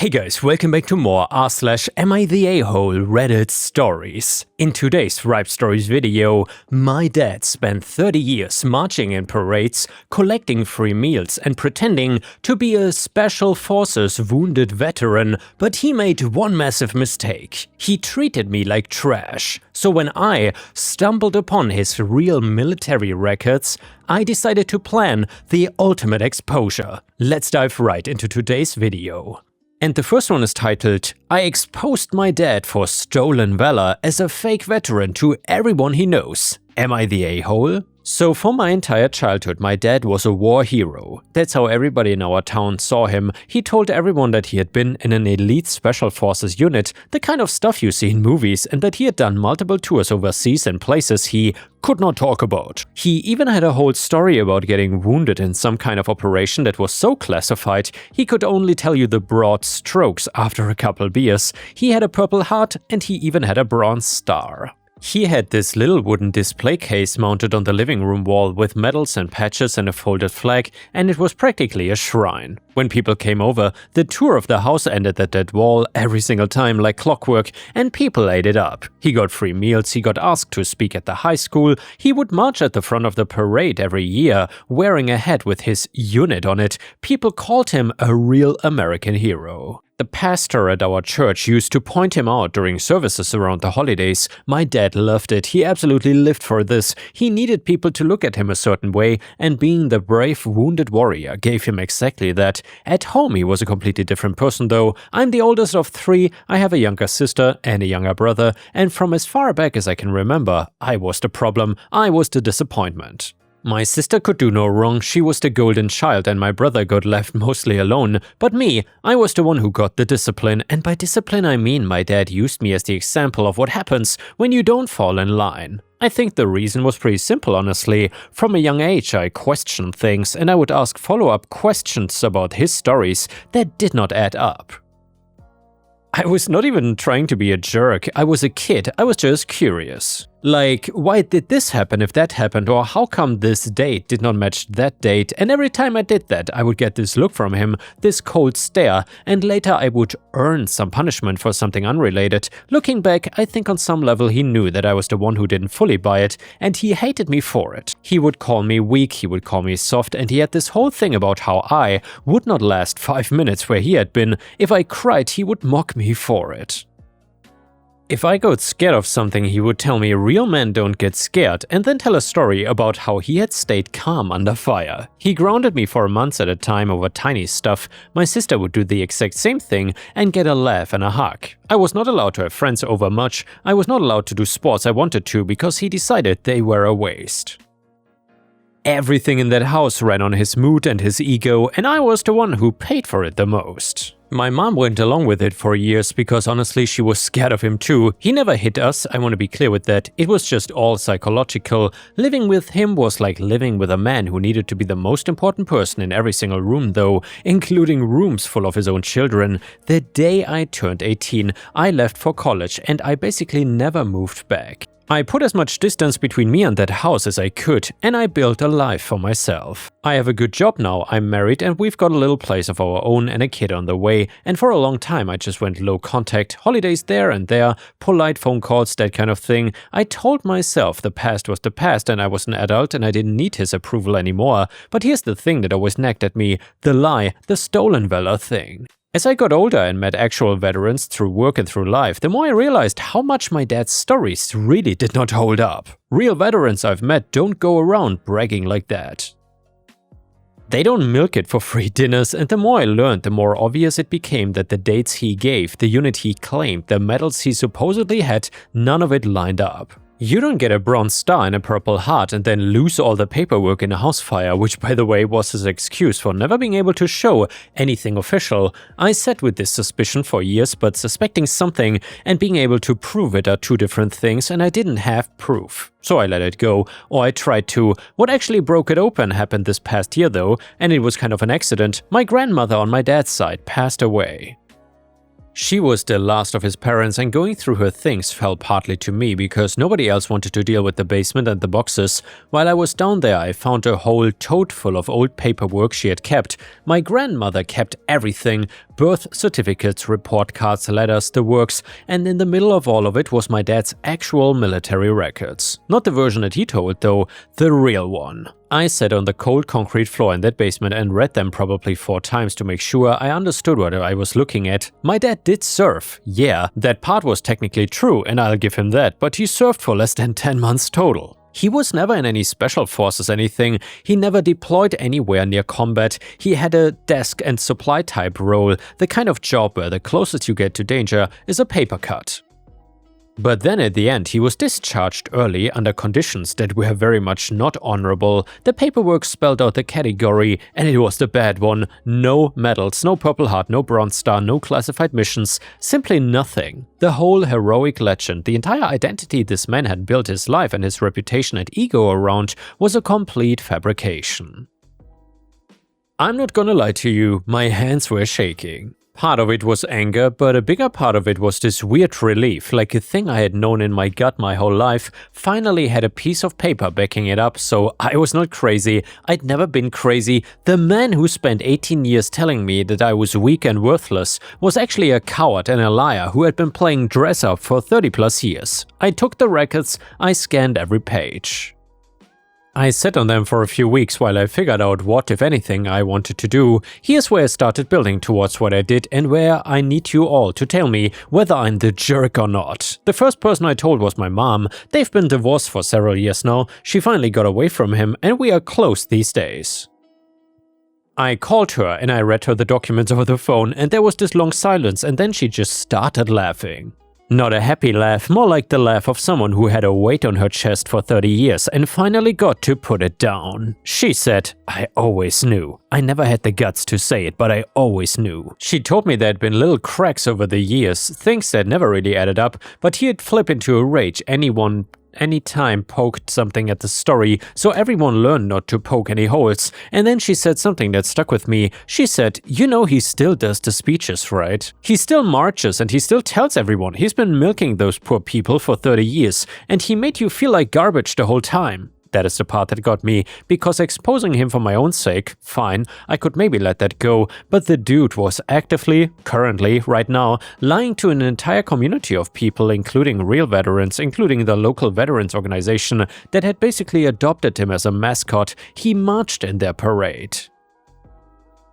Hey guys, welcome back to more r/amitheahole Reddit stories. In today's Ripestories video, my dad spent 30 years marching in parades, collecting free meals and pretending to be a Special Forces wounded veteran, but he made one massive mistake. He treated me like trash. So when I stumbled upon his real military records, I decided to plan the ultimate exposure. Let's dive right into today's video. And the first one is titled, I exposed my dad for stolen valor as a fake veteran to everyone he knows. Am I the a-hole? So for my entire childhood, my dad was a war hero. That's how everybody in our town saw him. He told everyone that he had been in an elite special forces unit, the kind of stuff you see in movies, and that he had done multiple tours overseas in places he could not talk about. He even had a whole story about getting wounded in some kind of operation that was so classified he could only tell you the broad strokes after a couple beers. He had a Purple Heart and he even had a Bronze Star. He had this little wooden display case mounted on the living room wall with medals and patches and a folded flag, and it was practically a shrine. When people came over, the tour of the house ended at that wall every single time like clockwork, and people ate it up. He got free meals, he got asked to speak at the high school, he would march at the front of the parade every year, wearing a hat with his unit on it. People called him a real American hero. The pastor at our church used to point him out during services around the holidays. My dad loved it. He absolutely lived for this. He needed people to look at him a certain way, and being the brave wounded warrior gave him exactly that. At home he was a completely different person though. I'm the oldest of 3, I have a younger sister and a younger brother, and from as far back as I can remember, I was the problem. I was the disappointment. My sister could do no wrong, she was the golden child and my brother got left mostly alone. But me, I was the one who got the discipline, and by discipline I mean my dad used me as the example of what happens when you don't fall in line. I think the reason was pretty simple, honestly. From a young age I questioned things and I would ask follow-up questions about his stories that did not add up. I was not even trying to be a jerk, I was a kid, I was just curious. Like, why did this happen if that happened, or how come this date did not match that date? And every time I did that, I would get this look from him, this cold stare, and later I would earn some punishment for something unrelated. Looking back, I think on some level he knew that I was the one who didn't fully buy it, and he hated me for it. He would call me weak, he would call me soft, and he had this whole thing about how I would not last 5 minutes where he had been. If I cried, he would mock me for it. If I got scared of something, he would tell me real men don't get scared, and then tell a story about how he had stayed calm under fire. He grounded me for months at a time over tiny stuff. My sister would do the exact same thing and get a laugh and a hug. I was not allowed to have friends over much. I was not allowed to do sports I wanted to because he decided they were a waste. Everything in that house ran on his mood and his ego, and I was the one who paid for it the most. My mom went along with it for years because honestly she was scared of him too. He never hit us, I want to be clear with that. It was just all psychological. Living with him was like living with a man who needed to be the most important person in every single room though, including rooms full of his own children. The day I turned 18, I left for college and I basically never moved back. I put as much distance between me and that house as I could, and I built a life for myself. I have a good job now, I'm married, and we've got a little place of our own and a kid on the way, and for a long time I just went low contact, holidays there and there, polite phone calls, that kind of thing. I told myself the past was the past and I was an adult and I didn't need his approval anymore, but here's the thing that always nagged at me, the lie, the stolen valor thing. As I got older and met actual veterans through work and through life, the more I realized how much my dad's stories really did not hold up. Real veterans I've met don't go around bragging like that. They don't milk it for free dinners, and the more I learned, the more obvious it became that the dates he gave, the unit he claimed, the medals he supposedly had, none of it lined up. You don't get a Bronze Star and a Purple Heart and then lose all the paperwork in a house fire, which by the way was his excuse for never being able to show anything official. I sat with this suspicion for years, but suspecting something and being able to prove it are two different things, and I didn't have proof. So I let it go, or I tried to. What actually broke it open happened this past year though, and it was kind of an accident. My grandmother on my dad's side passed away. She was the last of his parents, and going through her things fell partly to me because nobody else wanted to deal with the basement and the boxes. While I was down there, I found a whole tote full of old paperwork she had kept. My grandmother kept everything, Birth certificates, report cards, letters, the works, and in the middle of all of it was my dad's actual military records. Not the version that he told though, the real one. I sat on the cold concrete floor in that basement and read them probably 4 times to make sure I understood what I was looking at. My dad did serve. Yeah, that part was technically true and I'll give him that, but he served for less than 10 months total. He was never in any special forces anything, he never deployed anywhere near combat, he had a desk and supply type role, the kind of job where the closest you get to danger is a paper cut. But then at the end he was discharged early under conditions that were very much not honorable. The paperwork spelled out the category and it was the bad one. No medals, no Purple Heart, no Bronze Star, no classified missions, simply nothing. The whole heroic legend, the entire identity this man had built his life and his reputation and ego around was a complete fabrication. I'm not gonna lie to you, my hands were shaking. Part of it was anger, but a bigger part of it was this weird relief, like a thing I had known in my gut my whole life finally had a piece of paper backing it up, so I was not crazy, I'd never been crazy. The man who spent 18 years telling me that I was weak and worthless was actually a coward and a liar who had been playing dress up for 30+ years. I took the records, I scanned every page. I sat on them for a few weeks while I figured out what, if anything, I wanted to do. Here's where I started building towards what I did and where I need you all to tell me whether I'm the jerk or not. The first person I told was my mom. They've been divorced for several years now, she finally got away from him and we are close these days. I called her and I read her the documents over the phone and there was this long silence and then she just started laughing. Not a happy laugh, more like the laugh of someone who had a weight on her chest for 30 years and finally got to put it down. She said, "I always knew." I never had the guts to say it, but I always knew. She told me there had been little cracks over the years, things that never really added up, but he'd flip into a rage anytime poked something at the story, so everyone learned not to poke any holes. And then she said something that stuck with me. She said, "You know he still does the speeches, right? He still marches and he still tells everyone he's been milking those poor people for 30 years and he made you feel like garbage the whole time." That is the part that got me, because exposing him for my own sake, fine, I could maybe let that go, but the dude was actively, currently, right now, lying to an entire community of people, including real veterans, including the local veterans organization that had basically adopted him as a mascot. He marched in their parade.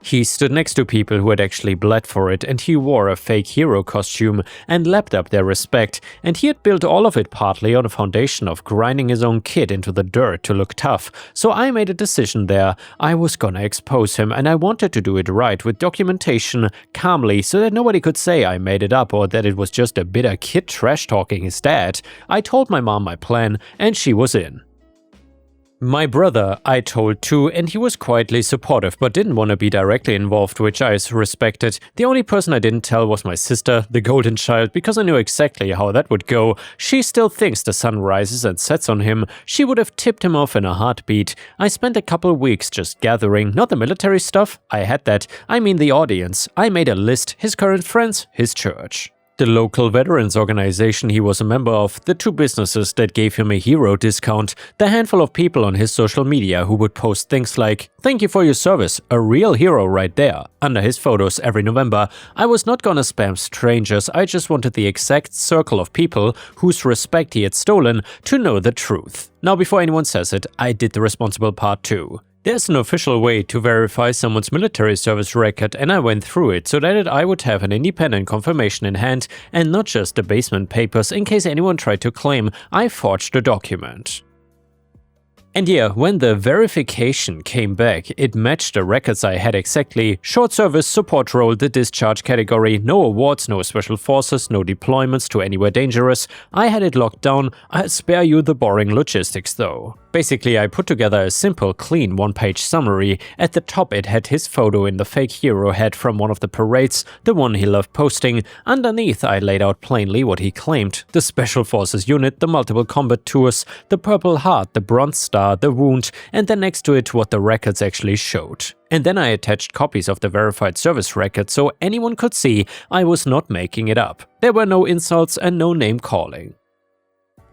He stood next to people who had actually bled for it, and he wore a fake hero costume and lapped up their respect, and he had built all of it partly on a foundation of grinding his own kid into the dirt to look tough. So I made a decision there. I was gonna expose him, and I wanted to do it right with documentation, calmly, so that nobody could say I made it up or that it was just a bitter kid trash-talking his dad. I told my mom my plan, and she was in. My brother I told too, and he was quietly supportive but didn't want to be directly involved, which I respected. The only person I didn't tell was my sister, the golden child, because I knew exactly how that would go. She still thinks the sun rises and sets on him. She would have tipped him off in a heartbeat. I spent a couple weeks just gathering, not the military stuff, I had that, I mean the audience. I made a list, his current friends, his church. The local veterans organization he was a member of, the 2 businesses that gave him a hero discount, the handful of people on his social media who would post things like, "Thank you for your service, a real hero right there," under his photos every November. I was not gonna spam strangers, I just wanted the exact circle of people whose respect he had stolen to know the truth. Now before anyone says it, I did the responsible part too. There's an official way to verify someone's military service record, and I went through it so that I would have an independent confirmation in hand and not just the basement papers in case anyone tried to claim I forged the document. And yeah, when the verification came back, it matched the records I had exactly. Short service, support role, the discharge category, no awards, no special forces, no deployments to anywhere dangerous. I had it locked down. I'll spare you the boring logistics though. Basically, I put together a simple, clean one-page summary. At the top it had his photo in the fake hero hat from one of the parades, the one he loved posting. Underneath I laid out plainly what he claimed: the Special Forces unit, the multiple combat tours, the Purple Heart, the Bronze Star, the wound, and then next to it what the records actually showed. And then I attached copies of the verified service record so anyone could see I was not making it up. There were no insults and no name calling.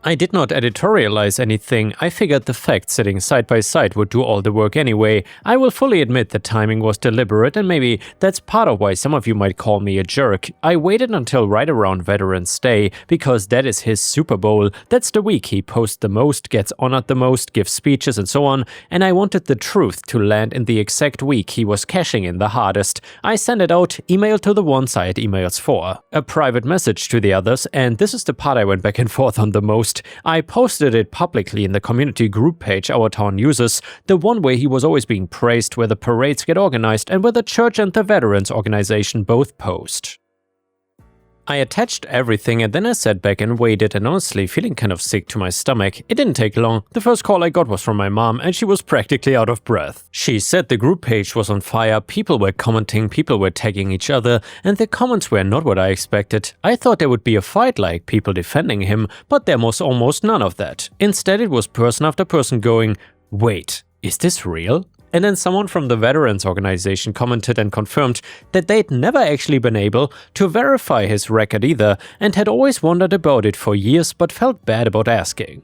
I did not editorialize anything. I figured the facts sitting side by side would do all the work anyway. I will fully admit the timing was deliberate, and maybe that's part of why some of you might call me a jerk. I waited until right around Veterans Day, because that is his Super Bowl. That's the week he posts the most, gets honored the most, gives speeches and so on, and I wanted the truth to land in the exact week he was cashing in the hardest. I sent it out, email to the ones I had emails for, a private message to the others, and this is the part I went back and forth on the most. I posted it publicly in the community group page our town uses, the one where he was always being praised, where the parades get organized and where the church and the veterans organization both post. I attached everything and then I sat back and waited, and honestly feeling kind of sick to my stomach. It didn't take long. The first call I got was from my mom and she was practically out of breath. She said the group page was on fire, people were commenting, people were tagging each other, and the comments were not what I expected. I thought there would be a fight, like people defending him, but there was almost none of that. Instead it was person after person going, "Wait, is this real?" And then someone from the veterans organization commented and confirmed that they'd never actually been able to verify his record either, and had always wondered about it for years but felt bad about asking.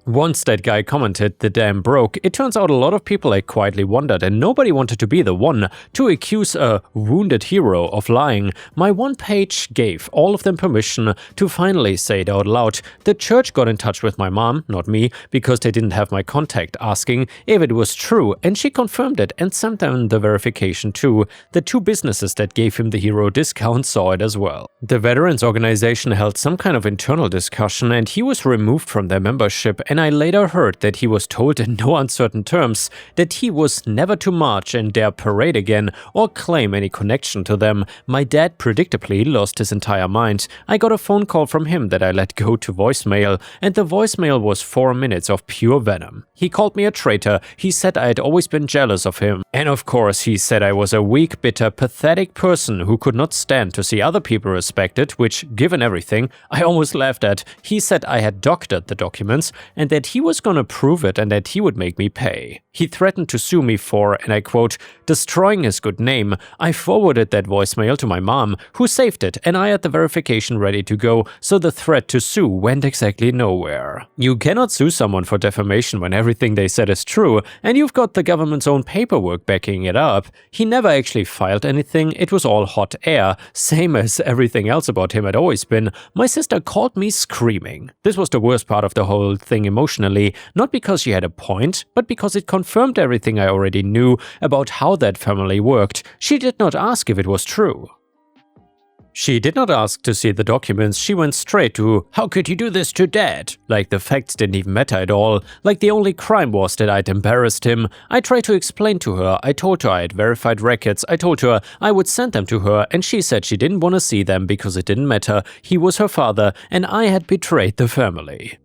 Once that guy commented, "The dam broke," it turns out a lot of people had quietly wondered, and nobody wanted to be the one to accuse a wounded hero of lying. My one page gave all of them permission to finally say it out loud. The church got in touch with my mom, not me, because they didn't have my contact, asking if it was true, and she confirmed it and sent them the verification too. The two businesses that gave him the hero discount saw it as well. The veterans organization held some kind of internal discussion and he was removed from their membership, and I later heard that he was told in no uncertain terms that he was never to march in their parade again or claim any connection to them. My dad predictably lost his entire mind. I got a phone call from him that I let go to voicemail, and the voicemail was 4 minutes of pure venom. He called me a traitor, he said I had always been jealous of him, and of course he said I was a weak, bitter, pathetic person who could not stand to see other people respected, which, given everything, I almost laughed at. He said I had doctored the documents and that he was gonna prove it and that he would make me pay. He threatened to sue me for, and I quote, "destroying his good name." I forwarded that voicemail to my mom, who saved it, and I had the verification ready to go, so the threat to sue went exactly nowhere. You cannot sue someone for defamation when everything they said is true, and you've got the government's own paperwork backing it up. He never actually filed anything, it was all hot air, same as everything else about him had always been. My sister called me screaming. This was the worst part of the whole thing emotionally, not because she had a point, but because it confirmed everything I already knew about how that family worked. She did not ask if it was true. She did not ask to see the documents, she went straight to, "How could you do this to Dad?" Like the facts didn't even matter at all, like the only crime was that I'd embarrassed him. I tried to explain to her, I told her I had verified records, I told her I would send them to her, and she said she didn't want to see them because it didn't matter, he was her father and I had betrayed the family.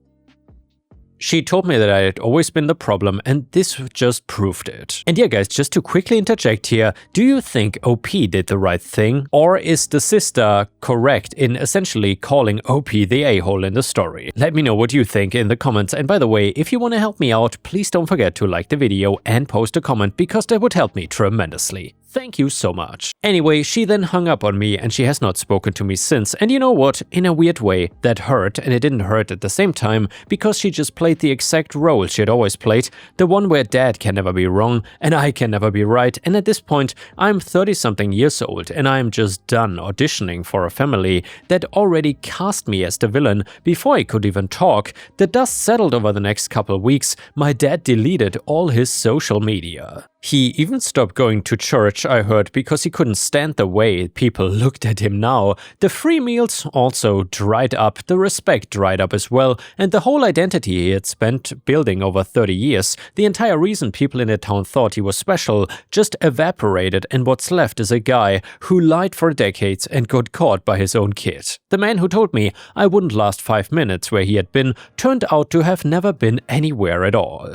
She told me that I had always been the problem, and this just proved it. And yeah guys, just to quickly interject here, do you think OP did the right thing? Or is the sister correct in essentially calling OP the a-hole in the story? Let me know what you think in the comments, and by the way, if you want to help me out, please don't forget to like the video and post a comment, because that would help me tremendously. Thank you so much. Anyway, she then hung up on me and she has not spoken to me since, and you know what, in a weird way, that hurt, and it didn't hurt at the same time, because she just played the exact role she had always played, the one where Dad can never be wrong and I can never be right, and at this point, I'm 30-something years old and I'm just done auditioning for a family that already cast me as the villain before I could even talk. The dust settled over the next couple weeks, my dad deleted all his social media. He even stopped going to church, I heard, because he couldn't stand the way people looked at him now. The free meals also dried up, the respect dried up as well, and the whole identity he had spent building over 30 years, the entire reason people in the town thought he was special, just evaporated, and what's left is a guy who lied for decades and got caught by his own kid. The man who told me I wouldn't last 5 minutes where he had been turned out to have never been anywhere at all.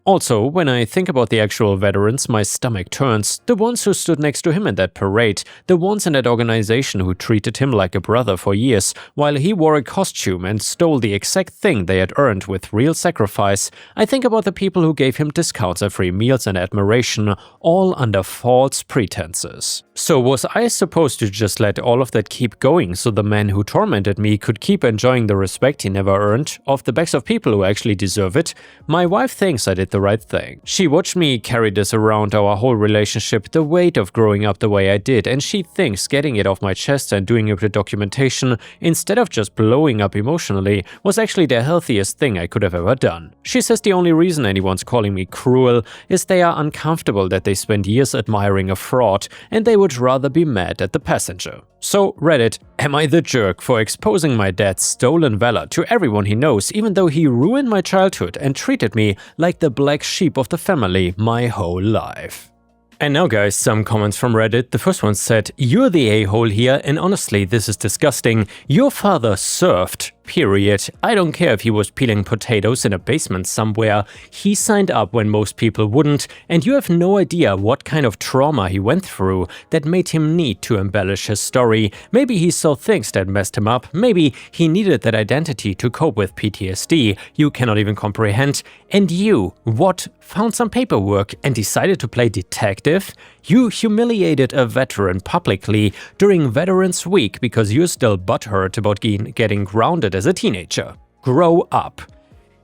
Also, when I think about the actual veterans, my stomach turns. The ones who stood next to him in that parade, the ones in that organization who treated him like a brother for years, while he wore a costume and stole the exact thing they had earned with real sacrifice. I think about the people who gave him discounts and free meals and admiration, all under false pretenses. So was I supposed to just let all of that keep going so the man who tormented me could keep enjoying the respect he never earned, off the backs of people who actually deserve it? My wife thinks I did the right thing. She watched me carry this around our whole relationship, the weight of growing up the way I did, and she thinks getting it off my chest and doing it with documentation, instead of just blowing up emotionally, was actually the healthiest thing I could have ever done. She says the only reason anyone's calling me cruel is they are uncomfortable that they spent years admiring a fraud, and they would rather be mad at the passenger. So Reddit, am I the jerk for exposing my dad's stolen valor to everyone he knows, even though he ruined my childhood and treated me like the black sheep of the family my whole life? And now guys, some comments from Reddit. The first one said, "You're the a-hole here, and honestly this is disgusting. Your father served. Period. I don't care if he was peeling potatoes in a basement somewhere. He signed up when most people wouldn't, and you have no idea what kind of trauma he went through that made him need to embellish his story. Maybe he saw things that messed him up. Maybe he needed that identity to cope with PTSD you cannot even comprehend. And you, what, found some paperwork and decided to play detective? You humiliated a veteran publicly during Veterans Week because you're still butthurt about getting grounded as a teenager. Grow up."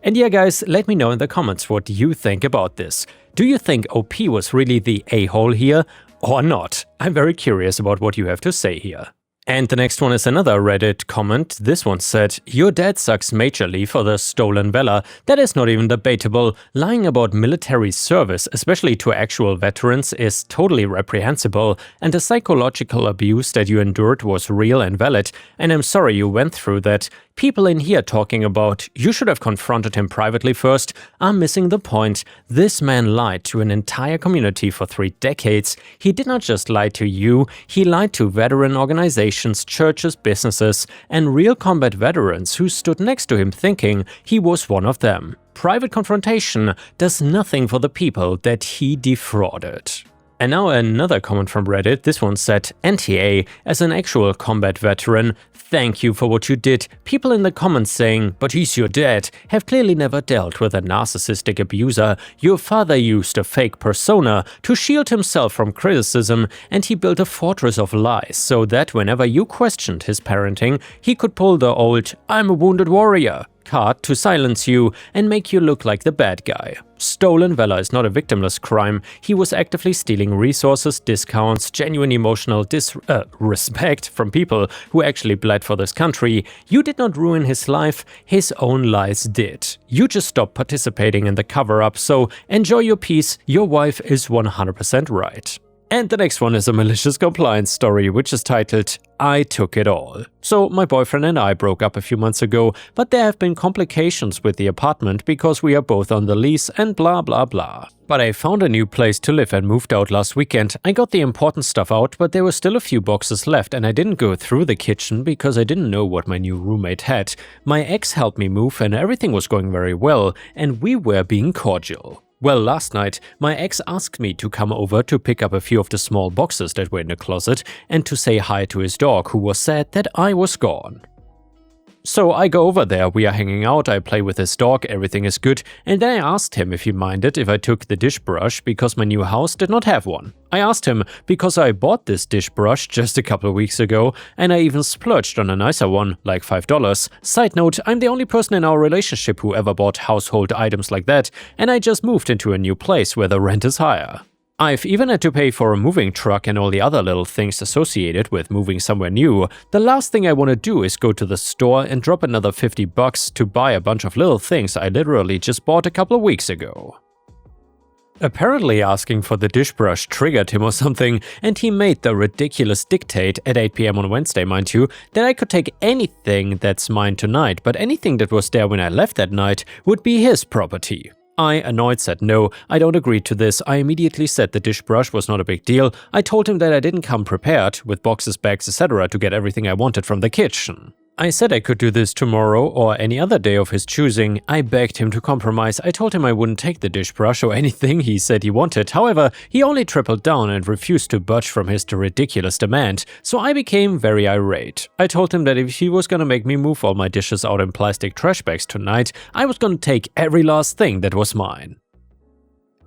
And yeah guys, let me know in the comments what you think about this. Do you think OP was really the a-hole here or not? I'm very curious about what you have to say here. And the next one is another Reddit comment. This one said, "Your dad sucks majorly for the stolen valor. That is not even debatable. Lying about military service, especially to actual veterans, is totally reprehensible, and the psychological abuse that you endured was real and valid, and I'm sorry you went through that. People in here talking about you should have confronted him privately first are missing the point. This man lied to an entire community for 3 decades. He did not just lie to you, he lied to veteran organizations, churches, businesses, and real combat veterans who stood next to him thinking he was one of them. Private confrontation does nothing for the people that he defrauded." And now another comment from Reddit. This one said, "NTA, as an actual combat veteran, thank you for what you did. People in the comments saying, 'But he's your dad,' have clearly never dealt with a narcissistic abuser. Your father used a fake persona to shield himself from criticism, and he built a fortress of lies so that whenever you questioned his parenting, he could pull the old 'I'm a wounded warrior' card to silence you and make you look like the bad guy. Stolen valor is not a victimless crime. He was actively stealing resources, discounts, genuine emotional respect from people who actually bled for this country. You did not ruin his life, his own lies did. You just stopped participating in the cover-up, so enjoy your peace, your wife is 100% right." And the next one is a malicious compliance story, which is titled, "I Took It All." So my boyfriend and I broke up a few months ago, but there have been complications with the apartment because we are both on the lease and blah blah blah. But I found a new place to live and moved out last weekend. I got the important stuff out, but there were still a few boxes left, and I didn't go through the kitchen because I didn't know what my new roommate had. My ex helped me move and everything was going very well, and we were being cordial. Well, last night, my ex asked me to come over to pick up a few of the small boxes that were in the closet and to say hi to his dog, who was sad that I was gone. So I go over there, we are hanging out, I play with his dog, everything is good, and then I asked him if he minded if I took the dish brush because my new house did not have one. I asked him because I bought this dish brush just a couple of weeks ago, and I even splurged on a nicer one, like $5. Side note, I'm the only person in our relationship who ever bought household items like that, and I just moved into a new place where the rent is higher. I've even had to pay for a moving truck and all the other little things associated with moving somewhere new. The last thing I want to do is go to the store and drop another $50 to buy a bunch of little things I literally just bought a couple of weeks ago. Apparently asking for the dish brush triggered him or something, and he made the ridiculous dictate at 8 PM on Wednesday, mind you, that I could take anything that's mine tonight, but anything that was there when I left that night would be his property. I, annoyed, said no, I don't agree to this. I immediately said the dish brush was not a big deal. I told him that I didn't come prepared, with boxes, bags, etc. to get everything I wanted from the kitchen. I said I could do this tomorrow or any other day of his choosing. I begged him to compromise. I told him I wouldn't take the dish brush or anything he said he wanted. However, he only tripled down and refused to budge from his ridiculous demand, so I became very irate. I told him that if he was gonna make me move all my dishes out in plastic trash bags tonight, I was gonna take every last thing that was mine.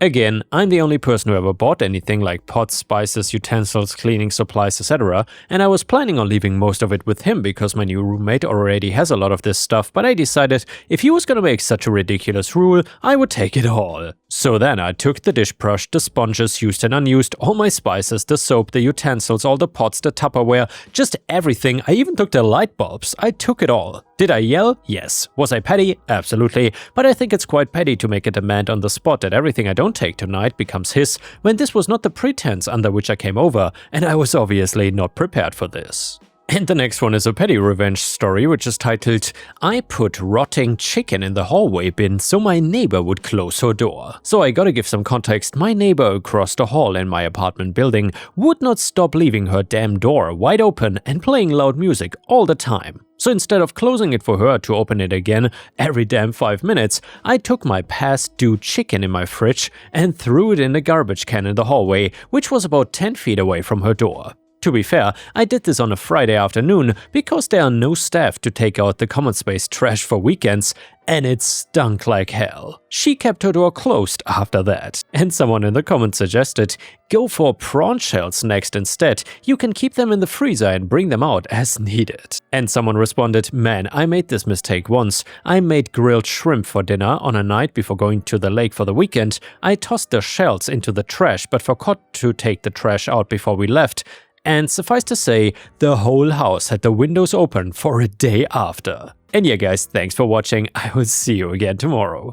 Again, I'm the only person who ever bought anything like pots, spices, utensils, cleaning supplies, etc. And I was planning on leaving most of it with him because my new roommate already has a lot of this stuff, but I decided if he was gonna make such a ridiculous rule, I would take it all. So then I took the dish brush, the sponges used and unused, all my spices, the soap, the utensils, all the pots, the Tupperware, just everything. I even took the light bulbs. I took it all. Did I yell? Yes. Was I petty? Absolutely. But I think it's quite petty to make a demand on the spot that everything I don't take tonight becomes his, when this was not the pretense under which I came over, and I was obviously not prepared for this. And the next one is a petty revenge story, which is titled, I put rotting chicken in the hallway bin so my neighbor would close her door. So I gotta give some context. My neighbor across the hall in my apartment building would not stop leaving her damn door wide open and playing loud music all the time. So instead of closing it for her to open it again every damn 5 minutes, I took my past due chicken in my fridge and threw it in the garbage can in the hallway, which was about 10 feet away from her door. To be fair, I did this on a Friday afternoon because there are no staff to take out the common space trash for weekends, and it stunk like hell. She kept her door closed after that. And someone in the comments suggested, go for prawn shells next instead. You can keep them in the freezer and bring them out as needed. And someone responded, man, I made this mistake once. I made grilled shrimp for dinner on a night before going to the lake for the weekend. I tossed the shells into the trash but forgot to take the trash out before we left. And suffice to say, the whole house had the windows open for a day after. And yeah guys, thanks for watching. I will see you again tomorrow.